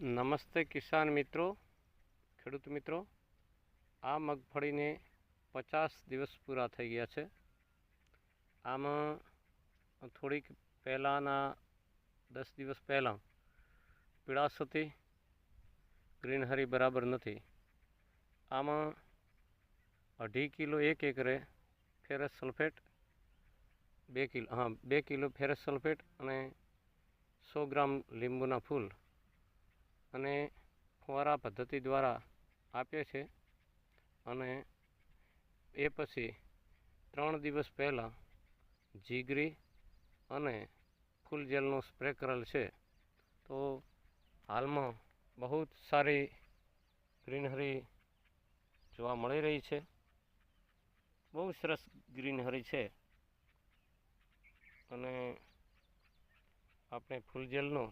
નમસ્તે કિસાન મિત્રો, ખેડૂત મિત્રો. આ મગફળીને 50 દિવસ પૂરા થઈ ગયા છે. આમાં થોડીક પહેલાંના 10 દિવસ પહેલાં પીળાશ હતી, ગ્રીનહરી બરાબર નથી. આમાં 2.5 કિલો એક એકરે ferrous sulphate, 2 kilo ferrous sulphate અને 100 ગ્રામ લીંબુના ફૂલ અને ફુવારા પદ્ધતિ દ્વારા આપે છે. અને એ પછી 3 દિવસ પહેલાં જીગરી અને ફૂલ જેલનો સ્પ્રે કરેલ છે. તો હાલમાં બહુ સારી ગ્રીનહરી જોવા મળી રહી છે. બહુ સરસ ગ્રીનહરી છે. અને આપણે ફૂલ જેલનો